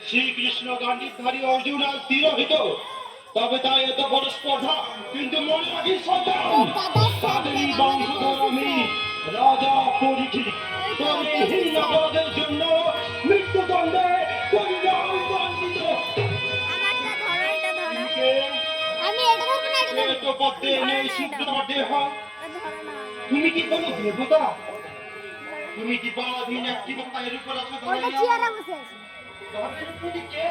শ্রীকৃষ্ণ গান্ধীধারী অর্জুন আর তীরহিত তবে তাই এত বড় স্পর্ধা কিন্তু মনে রাখিস তাদেরই বংশধর আমি রাজা পরিচিত দায়হীন অপরাধের জন্য মৃত্যুদণ্ডে পরিণাম দণ্ডিত। তুমি কি কোনো দেবতা? তুমি কি পরাধীন একটি পায়ের উপর আছো? তুমি কে?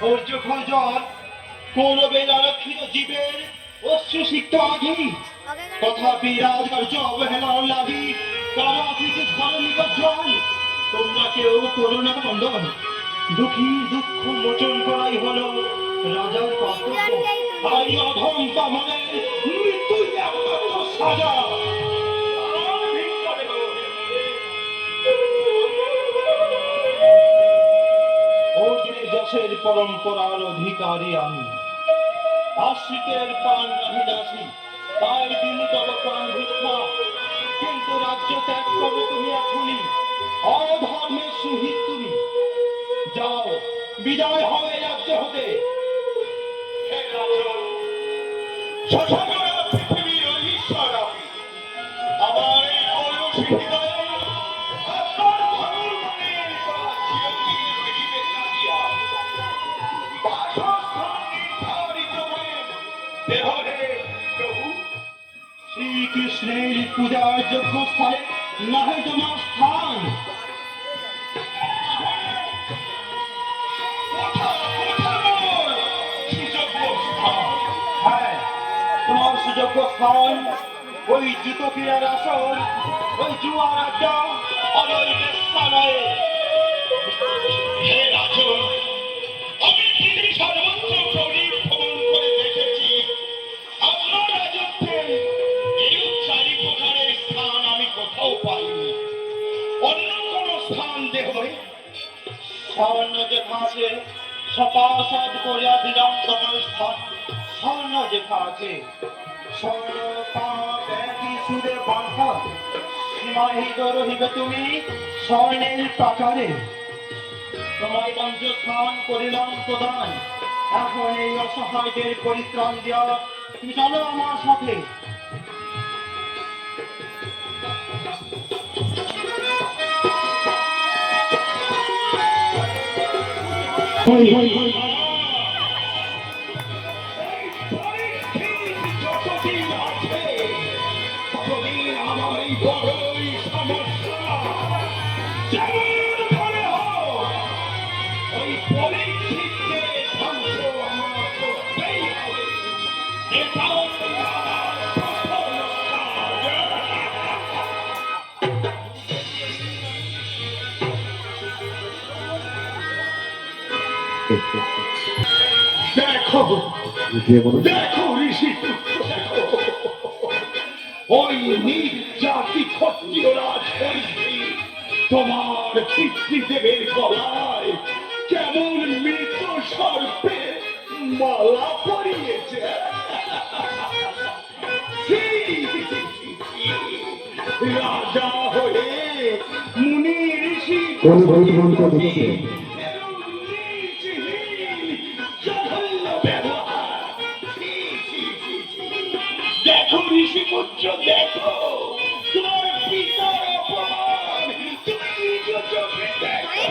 ধৈর্য খোঁজন কৌরবের আরক্ষিত জীবের অশ্রুসিক্ত আঘি, তথাপি রাজকার্য অবহেলার লাগি তারা কিছু ধরণিক জন। তোমরা কেউ করোনা খণ্ডন, দুঃখী দুঃখ মোচন করাই হলো রাজার কর্তব্য। আর অধম পামনের মৃত্যুই একমাত্র সাজা। যশের পরম্পরার অধিকারী আমি, আশ্রিতের প্রাণ রাহিদাসী, তাই তিনি তব প্রাণ ভিক্ষা। কিন্তু রাজ্য ত্যাগ করো তুমি এখনই, অধর্মের সহিত তুমি। যাও, বিদায় হবে রাজ্য হতে। পৃথিবীর ঈশ্বর আমার এই অলস হৃদয়ে আপনার ধর্মের চিরঞ্জীব রহিবে কাঁদিয়া। শ্রীকৃষ্ণের পূজার যোগ্য স্থানে নাহে তোমার স্থান। হ্যাঁ, তোমার সুযোগ্য স্থান ওই জুতো ক্রীড়ার আসন, ওই জুয়ার আড্ডা, আর ওই বেশ্যালয়ে। হে রাজন, আমি পৃথিবী সর্বত্র ভ্রমণ করে দেখেছি, আপনার রাজত্বে এরূপ চারি প্রকারের স্থান আমি কোথাও পাইনি। অন্য কোন স্থান দেহ স্বর্ণ যেথা আছে সপাসদ করিয়া দিলাম তোমার স্থান। স্বর্ণ যেথা আছে স্বর্ণ পাপ একই সুরে বাঁধা, সীমাহিত রহিবে তুমি স্বর্ণের প্রাকারে। তোমায় পঞ্চস্থান করিলাম প্রদান, এখন এই অসহায়দের পরিত্রাণ দেওয়া। তুমি চলো আমার সাথে। যতদিন আছে ততদিন আমার এই বড়ই সমস্যা। যেমন করে হোক ওই পরীক্ষিতকে ধ্বংস আমার করতেই হবে। এটাও আমার প্রথম কাজ। দেখো দেখো ঋষি, ওই নিজ জাতি ক্ষত্রিয় রাজবংশী তোমার পিতৃদেবের গলায় কেমন মৃত সর্পে মালা পরিয়েছে। রাজা হয়ে মুনি ঋষি দেখো ঋষিপুত্র, দেখো তোমার পিতার অপমান তুমি নিজ চোখে দেখো।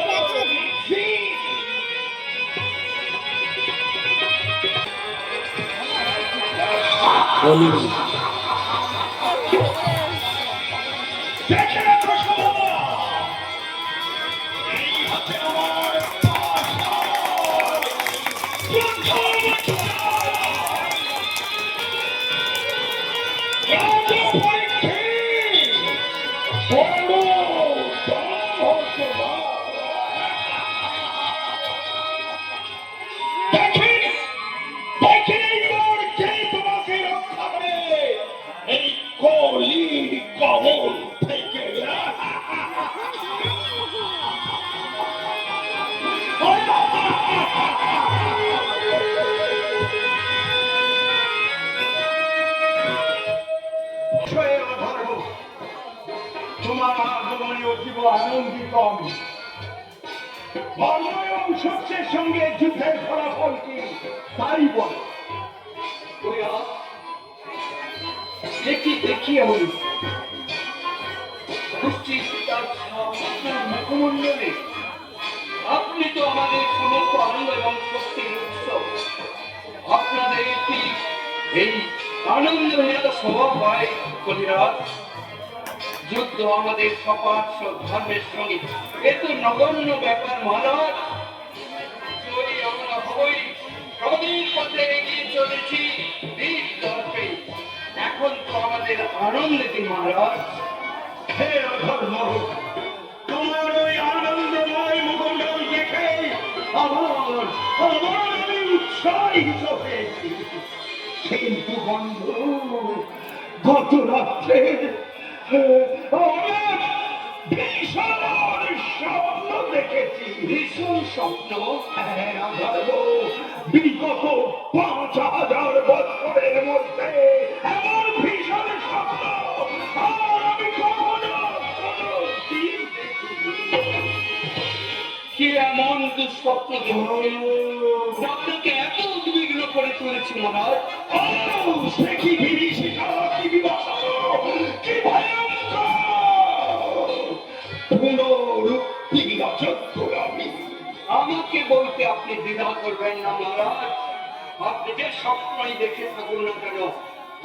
দেখে রাখো সবাই, এই হাতে আমার তোমার আগমনে অতীব আনন্দিত আমি। শস্যের সঙ্গে যুদ্ধের ফলাফল কি তাই বল। দেখি দেখি আমি তার ছাপ আপনার মুখমণ্ডলে। আপনি তো আমাদের সমস্ত আনন্দ এবং শক্তির উৎস। আপনাদের এই আনন্দহীনতা স্বভাব হয় কলিরাজ। যুদ্ধ আমাদের সপাট ধর্মের সঙ্গে এত নগণ্য ব্যাপার মহারাজ। জয়ী আমরা হই, প্রদীপ পথে এগিয়ে চলেছি বীর দর্পে। এখন তো আমাদের আনন্দের দিন মহারাজ। হে অধর্ম, তোমার ওই আনন্দময় মুখমণ্ডল দেখে আমার আমি উৎসাহিত হয়েছি। কিন্তু বন্ধু, গত রাত্রে অনেক ভীষণ স্বপ্ন দেখেছি। ভীষণ স্বপ্ন? হ্যাঁ অধর্ম, বিগত ৫,০০০ বছরের মধ্যে এমন ভীষণ স্বপ্ন আর আমি কখনো কোনোদিন দেখিনি। কি এমন দুঃস্বপ্ন দেখেছেন আপনাকে এত উদ্বিগ্ন করে তুলেছি মহারাজ? সে কি বিভীষিকা, কি বিভৎস, কি ভয়ঙ্কর! পুনরুক্তি অযোগ্য আমি। আমাকে বলতে আপনি দ্বিধা করবেন না মহারাজ। আপনি যে স্বপ্নই দেখে থাকুন না কেন,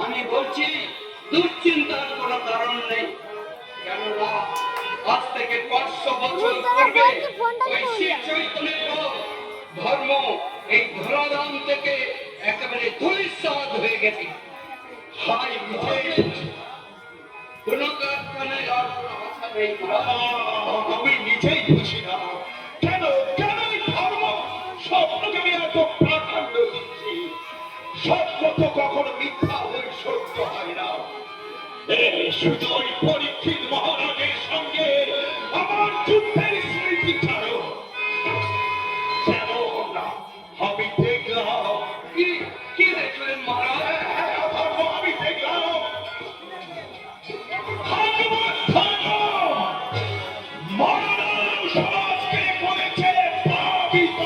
আমি বলছি দুশ্চিন্তার কোনো কারণ নেই। কেননা আজ থেকে ৫০০ বছর পূর্বে ওই শ্রী চৈতন্যের ধর্ম এই ধরাধাম থেকে একেবারে ধূলিসাৎ হয়ে গেছে। হাই বিজয়, কোন কারখানায় আর কোনো আশা নেই মহারাজ। আমি নিজেই বুঝি না কেন কেন এই ধর্ম স্বপ্নকে আমি এত প্রাধান্য দিচ্ছি। স্বপ্ন তো কখনো মিথ্যা হয়ে সত্য হয় না। শুধু ওই পরীক্ষিত মহারাজের সঙ্গে আমার যুদ্ধের স্মৃতি ছাড়ো। যেমন আমি দেখলাম, কি দেখলেন মহারাজ? আমি দেখলাম মানব সমাজকে করেছে পাপিত।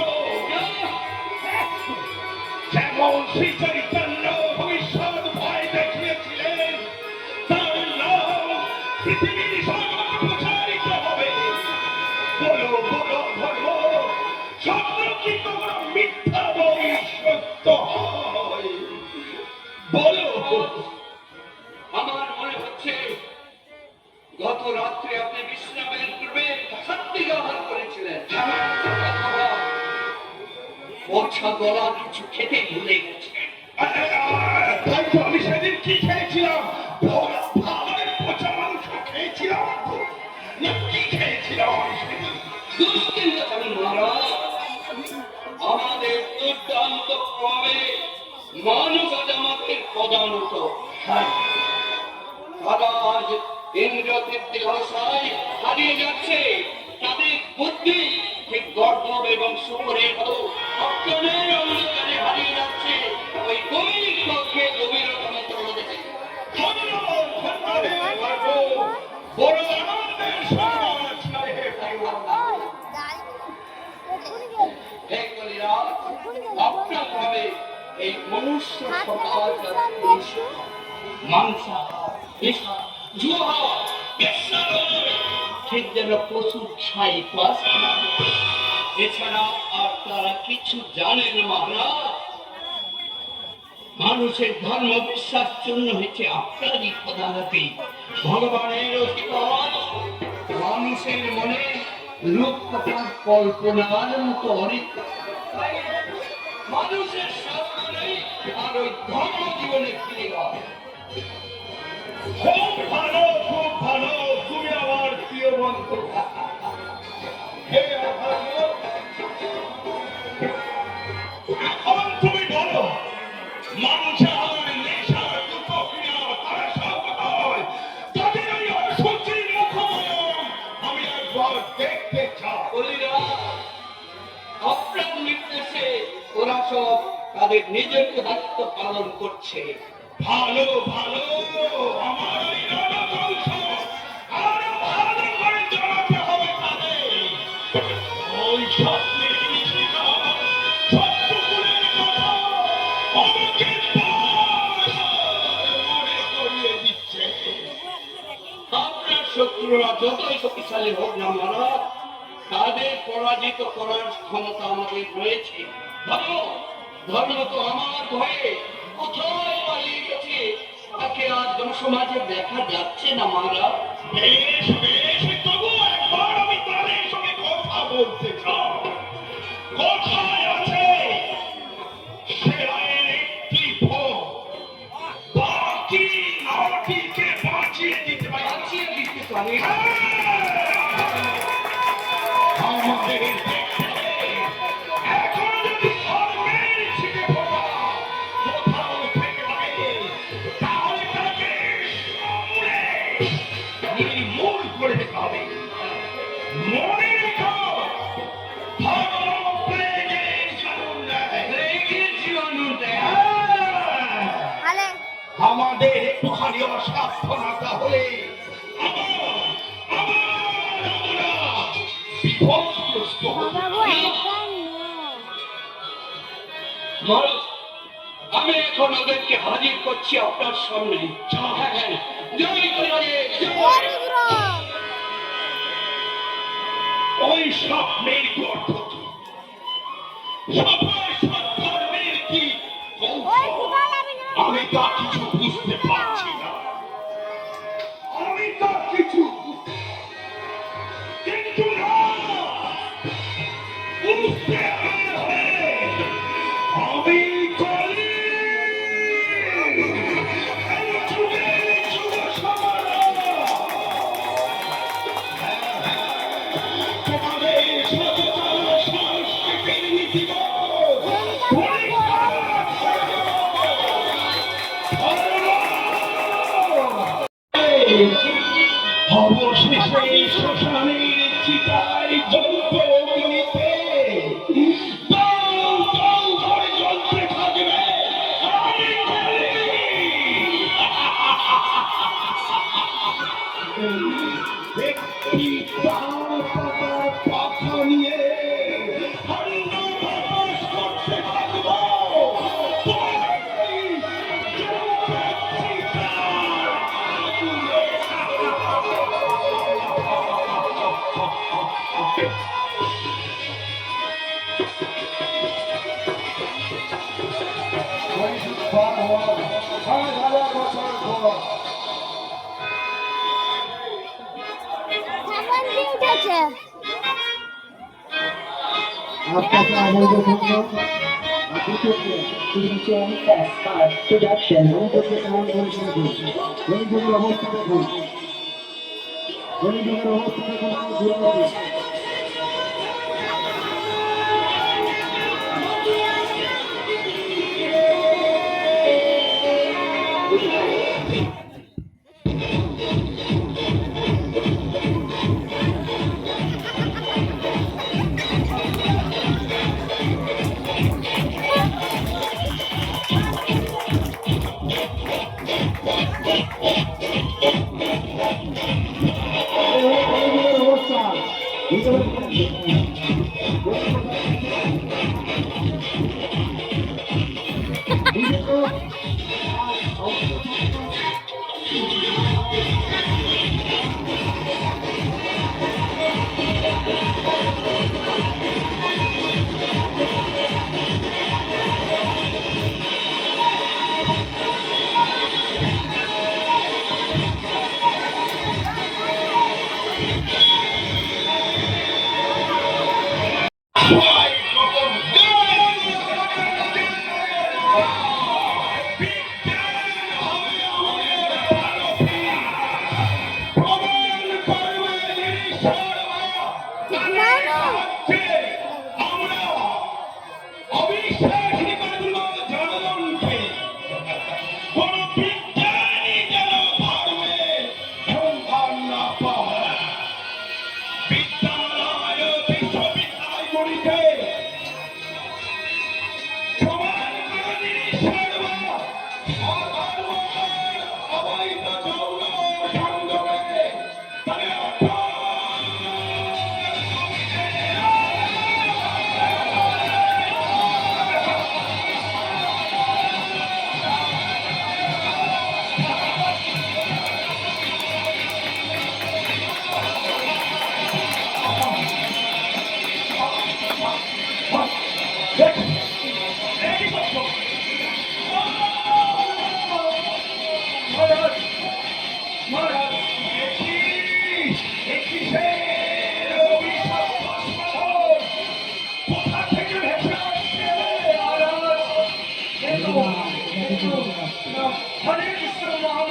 যেমন শ্রী চৈতন্য ভবিষ্যৎ ভয় দেখিয়েছিলেন, তার নাম পৃথিবীর সর্বত্র প্রচারিত হবে। বলো বলো ধর্ম, স্বপ্ন কি কখনো মিথ্যা বই সত্য হয়? বলো। আমার মনে হচ্ছে গত রাত্রে আপনি বিশ্রামের পূর্বে সত্যি আহার করেছিলেন, অথবা পচা গলা কিছু খেতে ভুলে গেছেন। তাই তো আমি সেদিন কি খেয়েছিলাম? আমাদের পচা মাংস খেয়েছিলাম না কি খেয়েছিলাম আমি সেদিন? দুশ্চিন্তা করুন মহারাজ, আমাদের দুর্দান্ত ক্রমে মানব জামাতের প্রধানত তারা আজ ইন্দ্রতৃপ্তি ভাষায় হারিয়ে যাচ্ছে। তাদের বুদ্ধি ঠিক গর্দভ এবং শুকরের মতো অজ্ঞানের অন্ধকারে হারিয়ে যাচ্ছে ওই গভীর কক্ষে গভীরতম তলদেশে। বড় আনন্দের সমাজ নয় হে ভাইবান। হে কলিরাজ, আপনার ভাবে এই মনুষ্য সমাজ মাংসাহার, বিষাদ, জুয়া, বেশ্যালয়, ঠিক যেন পশুর ছাই পাস। এছাড়া আর তারা কিছু জানেন মহারাজ। মানুষের ধর্ম বিশ্বাস চূর্ণ হয়েছে আপনারই প্রধানতি। ভগবানের অধিকার মানুষের মনে রূপকথার কল্পনার মতো অনেক। তাই মানুষের স্বার্থ নেই আর ওই ধর্ম জীবনে ফিরে গেল। খুব ভালো, খুব ভালো, তুমি আমার প্রিয় বন্ধু। হে অধর্ম, এখন তুমি বলো, মাংসাহার, নেশার, দুঃখহীনা, তারা সব হয়। তাদের ওই অসুচির মুখমণ্ডল আমি একবার দেখতে চাই। কলিরাজ, আপনার নির্দেশে ওরা সব তাদের নিজের দায়িত্ব পালন করছে। ভালো ভালো, আমার ওই রণকৌশ আরো ভালো করে চালাতে হবে তাদের। ওই স্বপ্নের নিশিকা, সত্যকুলের কথা আমাকে বারবার মনে করিয়ে দিচ্ছে। আপনার শত্রুরা যতই শক্তিশালী হোক না মহারাজ, তাদের পরাজিত করার ক্ষমতা আমাদের রয়েছে। ধর্ম ধর্ম তো আমার ভয়ে কোথায় পালিয়ে গেছে, তাকে আর জনসমাজে দেখা যাচ্ছে না মহারাজ। বেশ বেশ, তবু একবার আমি তাদের সঙ্গে কথা বলতে চাই। কোথায় আছে সেরায়ের একটি ভোট? বাকি নটিকে বাঁচিয়ে দিতে পারি। বাঁচিয়ে দিতে পারে। আমাদের দেখতে এখন যদি ধর্মের ছিটে ফোঁটা কোথাও থেকে থাকে, তাহলে তাকে সমূলে নির্মূল করে দিতে হবে। মনে রেখো, ধর্ম প্লেগের জন্ম নেয়। প্লেগের জীবাণু দেয়। হ্যাঁ, আমাদের একটুখানি অসাবধানতা হলে আমরা বিপদগ্রস্ত হতে পারি। মহারাজ, আমি এখন ওদেরকে হাজির করছি আপনার সামনে। হ্যাঁ, হ্যাঁ। জয় জয় জয়। ওই স্বপ্নের গর্ভ কি? সবার সদ্ধর্মের কি কৌশল? আমি তা কিছু বুঝতে পারছি না। আমি তা কিছু বুঝতে কিন্তু না, বুঝতে হবে। আমি কলি এই যুগের যুগ সমারোহ। তোমাদের সচেতন সংস্কৃতির নীতিবোধ পরীক্ষা করে দেব। অবশেষে শ্মশানের চিতায় জ্বলতে অগ্নিতে দাউ দাউ করে জ্বলতে থাকবে। আমি কলি। একটি তার পাতা পাখা নিয়ে খণ্ড প্রকাশ করতে থাকব। আপনাকে আমাদের জন্য প্রোডাকশন অবস্থা দেখুন, অবস্থা দেখুন।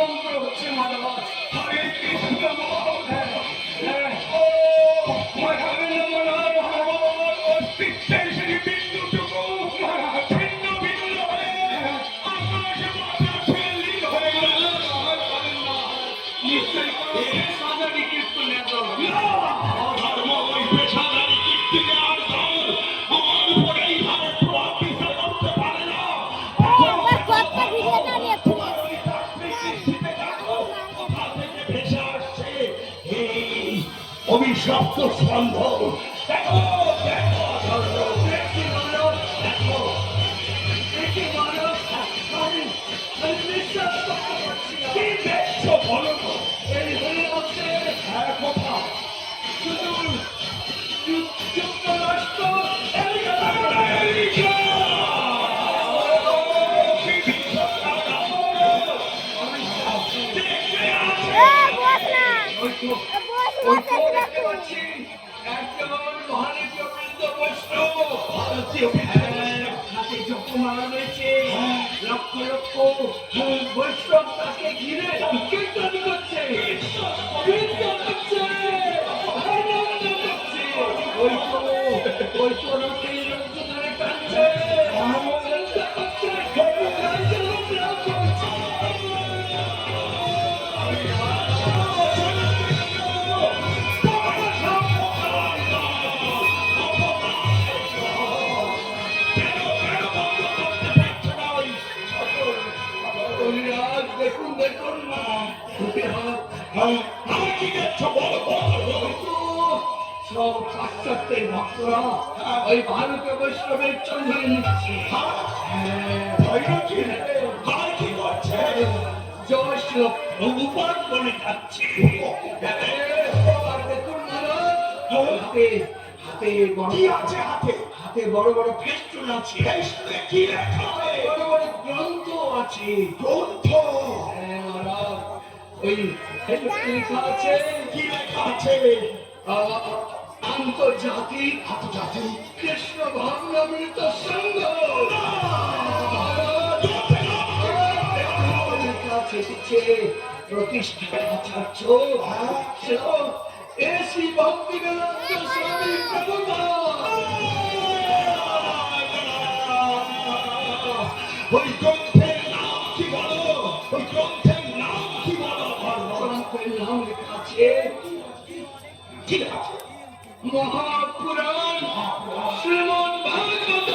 মন্ত্র হচ্ছে মাধব। হরে কৃষ্ণ অস্তিত্বের সেই বিন্দুটুকু ছিন্ন ভিন্ন হয়ে আকাশে বাতাসে লীন হয়ে গেল। নিশ্চয়ই সাজানি কীর্তনের দল। ধর্ম ওই পেশাদারি কীর্তির দল আমার উপরেই ভারত প্রভাবিত করতে পারে না। ভেসে আসছে এই অভিশপ্ত স্কন্ধ। দেখো দেখো ধর্ম দেখি বলো, দেখো একে মানব আমি বিশ্বাস করতে পারছি না। কি দেখছো বলো তো? এই হয়ে হচ্ছে কথা শুধু যুক্তরাষ্ট্র দেখতে পাচ্ছি একজন মহানিত্যবৃন্দ বৈষ্ণব হাতে জপমালা রয়েছে, লক্ষ লক্ষ বৈষ্ণব তাকে ঘিরে কীর্তন করছে, কীর্তন করছে, আনন্দ করছে। ওই তো রথের রথ ধরে টানছে, আনন্দ করছে, রাজযাত্রা করছে। কবিরাজ দেখুন দেখুন না কি দেখছো বলো বলো। সব পাশ্চাত্যের ভক্তরা ওই ভারতীয় বৈষ্ণবের চন্দ্রে নিচ্ছে। আর কি করছে? জয় শ্রী উপাস বলে যাচ্ছে। আর দেখুন মহারাজ, হাতে হাতে বড় কি আছে হাতে? হাতে বড় বড় ফেস্টুন আছে, কি লেখা আছে? বড় বড় গ্রন্থ আছে। গ্রন্থ মহারাজ ওই লেখা আছে কি লেখা আছে? আন্তর্জাতিক আন্তর্জাতিক কৃষ্ণ ভাবনামৃত সংঘ প্রতিষ্ঠা আচার্য এসি ভক্তিবেদান্ত স্বামী প্রভুপাদ। ওই গ্রন্থের নাম কি বলো? ওই গ্রন্থের নাম কি বলো? গ্রন্থের নাম লেখা আছে কি লেখা আছে? মহাপুরাণ শ্রীমদ্ ভাগবত।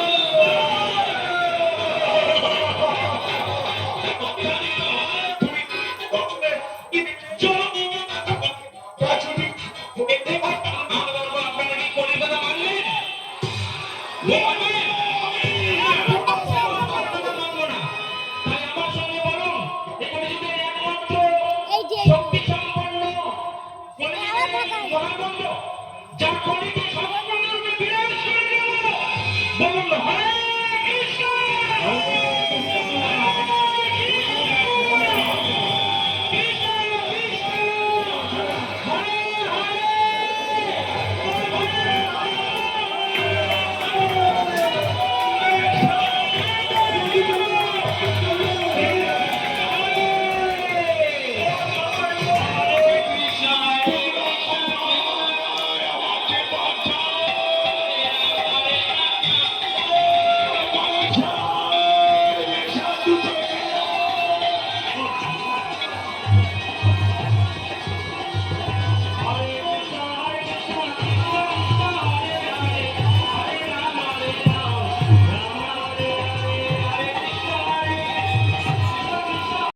এই যে শক্তি সম্পন্ন যা